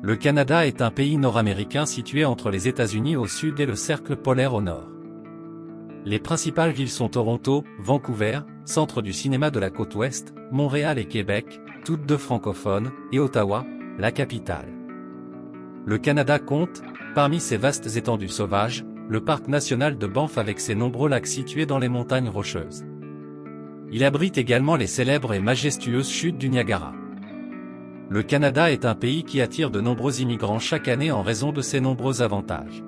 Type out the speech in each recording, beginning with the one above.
Le Canada est un pays nord-américain situé entre les États-Unis au sud et le cercle polaire au nord. Les principales villes sont Toronto, Vancouver, centre du cinéma de la côte ouest, Montréal et Québec, toutes deux francophones, et Ottawa, la capitale. Le Canada compte, parmi ses vastes étendues sauvages, le parc national de Banff avec ses nombreux lacs situés dans les montagnes rocheuses. Il abrite également les célèbres et majestueuses chutes du Niagara. Le Canada est un pays qui attire de nombreux immigrants chaque année en raison de ses nombreux avantages.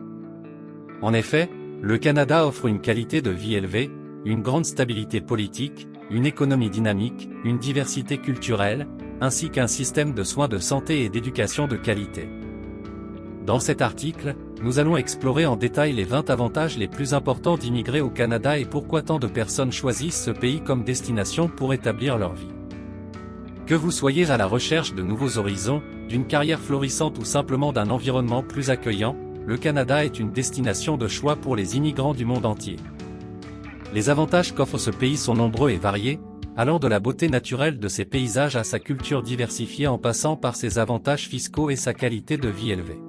En effet, le Canada offre une qualité de vie élevée, une grande stabilité politique, une économie dynamique, une diversité culturelle, ainsi qu'un système de soins de santé et d'éducation de qualité. Dans cet article, nous allons explorer en détail les 20 avantages les plus importants d'immigrer au Canada et pourquoi tant de personnes choisissent ce pays comme destination pour établir leur vie. Que vous soyez à la recherche de nouveaux horizons, d'une carrière florissante ou simplement d'un environnement plus accueillant, le Canada est une destination de choix pour les immigrants du monde entier. Les avantages qu'offre ce pays sont nombreux et variés, allant de la beauté naturelle de ses paysages à sa culture diversifiée en passant par ses avantages fiscaux et sa qualité de vie élevée.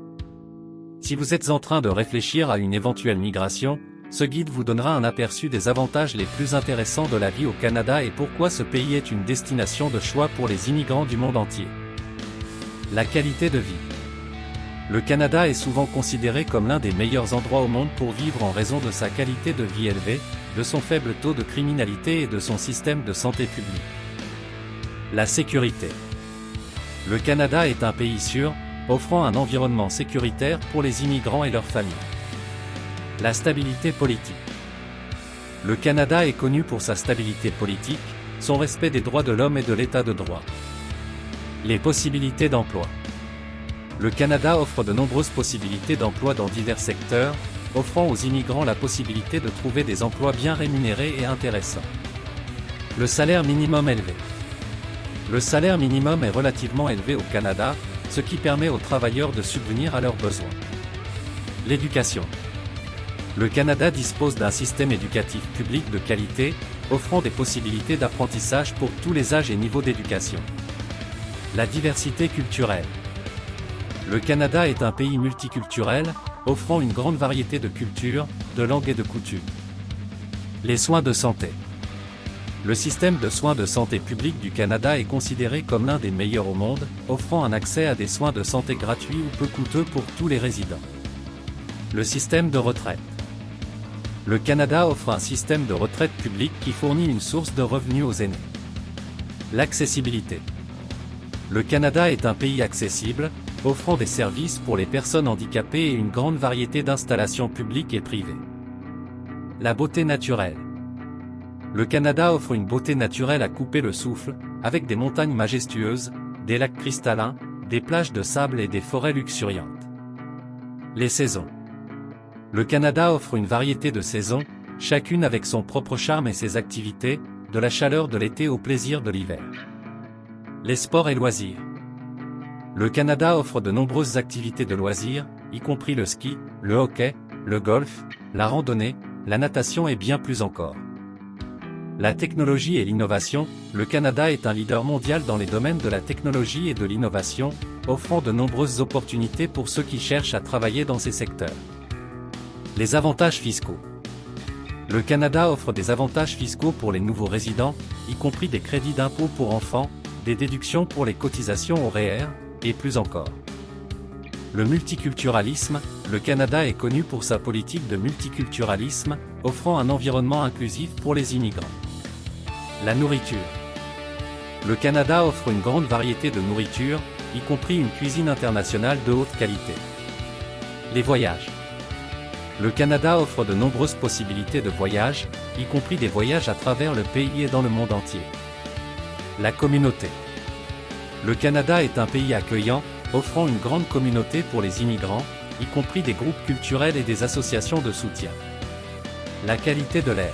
Si vous êtes en train de réfléchir à une éventuelle migration, ce guide vous donnera un aperçu des avantages les plus intéressants de la vie au Canada et pourquoi ce pays est une destination de choix pour les immigrants du monde entier. La qualité de vie. Le Canada est souvent considéré comme l'un des meilleurs endroits au monde pour vivre en raison de sa qualité de vie élevée, de son faible taux de criminalité et de son système de santé publique. La sécurité. Le Canada est un pays sûr, offrant un environnement sécuritaire pour les immigrants et leurs familles. La stabilité politique. Le Canada est connu pour sa stabilité politique, son respect des droits de l'homme et de l'état de droit. Les possibilités d'emploi. Le Canada offre de nombreuses possibilités d'emploi dans divers secteurs, offrant aux immigrants la possibilité de trouver des emplois bien rémunérés et intéressants. Le salaire minimum élevé. Le salaire minimum est relativement élevé au Canada, ce qui permet aux travailleurs de subvenir à leurs besoins. L'éducation. Le Canada dispose d'un système éducatif public de qualité, offrant des possibilités d'apprentissage pour tous les âges et niveaux d'éducation. La diversité culturelle. Le Canada est un pays multiculturel, offrant une grande variété de cultures, de langues et de coutumes. Les soins de santé. Le système de soins de santé publique du Canada est considéré comme l'un des meilleurs au monde, offrant un accès à des soins de santé gratuits ou peu coûteux pour tous les résidents. Le système de retraite. Le Canada offre un système de retraite publique qui fournit une source de revenus aux aînés. L'accessibilité. Le Canada est un pays accessible, offrant des services pour les personnes handicapées et une grande variété d'installations publiques et privées. La beauté naturelle. Le Canada offre une beauté naturelle à couper le souffle, avec des montagnes majestueuses, des lacs cristallins, des plages de sable et des forêts luxuriantes. Les saisons. Le Canada offre une variété de saisons, chacune avec son propre charme et ses activités, de la chaleur de l'été au plaisir de l'hiver. Les sports et loisirs. Le Canada offre de nombreuses activités de loisirs, y compris le ski, le hockey, le golf, la randonnée, la natation et bien plus encore. La technologie et l'innovation. Le Canada est un leader mondial dans les domaines de la technologie et de l'innovation, offrant de nombreuses opportunités pour ceux qui cherchent à travailler dans ces secteurs. Les avantages fiscaux. Le Canada offre des avantages fiscaux pour les nouveaux résidents, y compris des crédits d'impôt pour enfants, des déductions pour les cotisations au REER, et plus encore. Le multiculturalisme. Le Canada est connu pour sa politique de multiculturalisme, offrant un environnement inclusif pour les immigrants. La nourriture. Le Canada offre une grande variété de nourriture, y compris une cuisine internationale de haute qualité. Les voyages. Le Canada offre de nombreuses possibilités de voyages, y compris des voyages à travers le pays et dans le monde entier. La communauté. Le Canada est un pays accueillant, offrant une grande communauté pour les immigrants, y compris des groupes culturels et des associations de soutien. La qualité de l'air.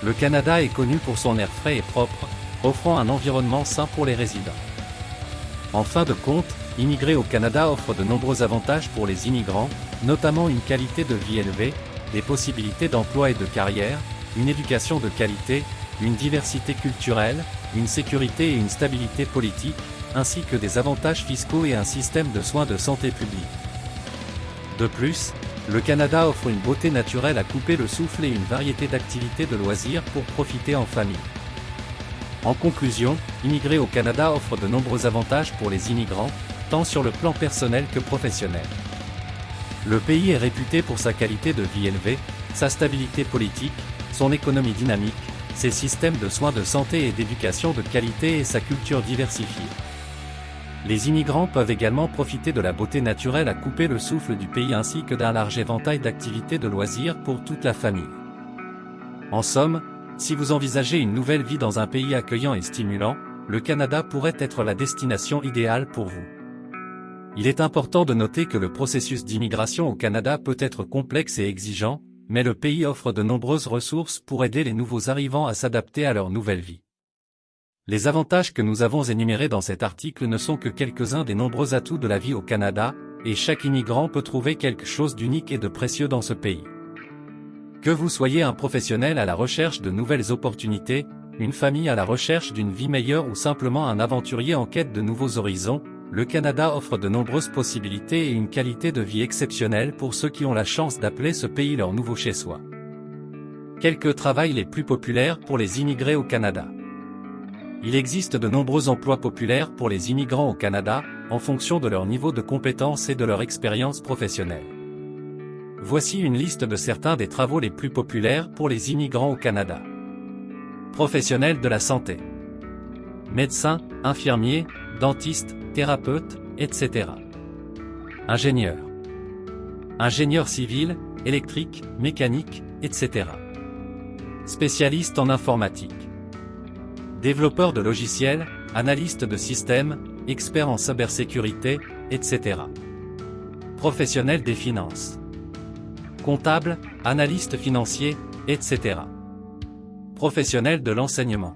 Le Canada est connu pour son air frais et propre, offrant un environnement sain pour les résidents. En fin de compte, immigrer au Canada offre de nombreux avantages pour les immigrants, notamment une qualité de vie élevée, des possibilités d'emploi et de carrière, une éducation de qualité, une diversité culturelle, une sécurité et une stabilité politique, ainsi que des avantages fiscaux et un système de soins de santé publique. De plus, le Canada offre une beauté naturelle à couper le souffle et une variété d'activités de loisirs pour profiter en famille. En conclusion, immigrer au Canada offre de nombreux avantages pour les immigrants, tant sur le plan personnel que professionnel. Le pays est réputé pour sa qualité de vie élevée, sa stabilité politique, son économie dynamique, ses systèmes de soins de santé et d'éducation de qualité et sa culture diversifiée. Les immigrants peuvent également profiter de la beauté naturelle à couper le souffle du pays ainsi que d'un large éventail d'activités de loisirs pour toute la famille. En somme, si vous envisagez une nouvelle vie dans un pays accueillant et stimulant, le Canada pourrait être la destination idéale pour vous. Il est important de noter que le processus d'immigration au Canada peut être complexe et exigeant, mais le pays offre de nombreuses ressources pour aider les nouveaux arrivants à s'adapter à leur nouvelle vie. Les avantages que nous avons énumérés dans cet article ne sont que quelques-uns des nombreux atouts de la vie au Canada, et chaque immigrant peut trouver quelque chose d'unique et de précieux dans ce pays. Que vous soyez un professionnel à la recherche de nouvelles opportunités, une famille à la recherche d'une vie meilleure ou simplement un aventurier en quête de nouveaux horizons, le Canada offre de nombreuses possibilités et une qualité de vie exceptionnelle pour ceux qui ont la chance d'appeler ce pays leur nouveau chez-soi. Quelques travails les plus populaires pour les immigrés au Canada. Il existe de nombreux emplois populaires pour les immigrants au Canada, en fonction de leur niveau de compétence et de leur expérience professionnelle. Voici une liste de certains des travaux les plus populaires pour les immigrants au Canada. Professionnels de la santé. Médecins, infirmiers, dentistes, thérapeutes, etc. Ingénieurs. Ingénieurs civils, électriques, mécaniques, etc. Spécialistes en informatique. Développeurs de logiciels, analystes de systèmes, experts en cybersécurité, etc. Professionnels des finances. Comptables, analystes financiers, etc. Professionnels de l'enseignement.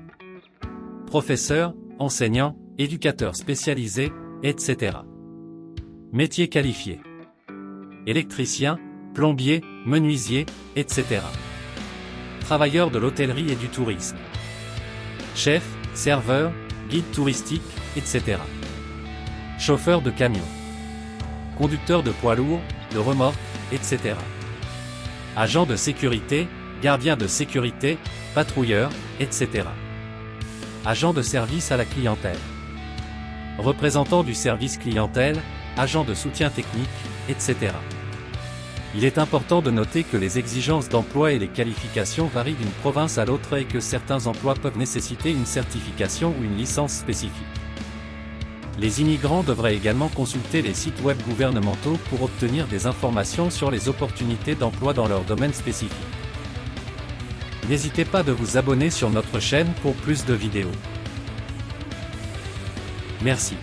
Professeurs, enseignants, éducateurs spécialisés, etc. Métiers qualifiés. Électriciens, plombiers, menuisiers, etc. Travailleurs de l'hôtellerie et du tourisme. Chefs, serveurs, guides touristiques, etc. Chauffeurs de camions. Conducteurs de poids lourds, de remorques, etc. Agents de sécurité, gardiens de sécurité, patrouilleurs, etc. Agents de service à la clientèle. Représentants du service clientèle, agents de soutien technique, etc. Il est important de noter que les exigences d'emploi et les qualifications varient d'une province à l'autre et que certains emplois peuvent nécessiter une certification ou une licence spécifique. Les immigrants devraient également consulter les sites web gouvernementaux pour obtenir des informations sur les opportunités d'emploi dans leur domaine spécifique. N'hésitez pas de vous abonner sur notre chaîne pour plus de vidéos. Merci.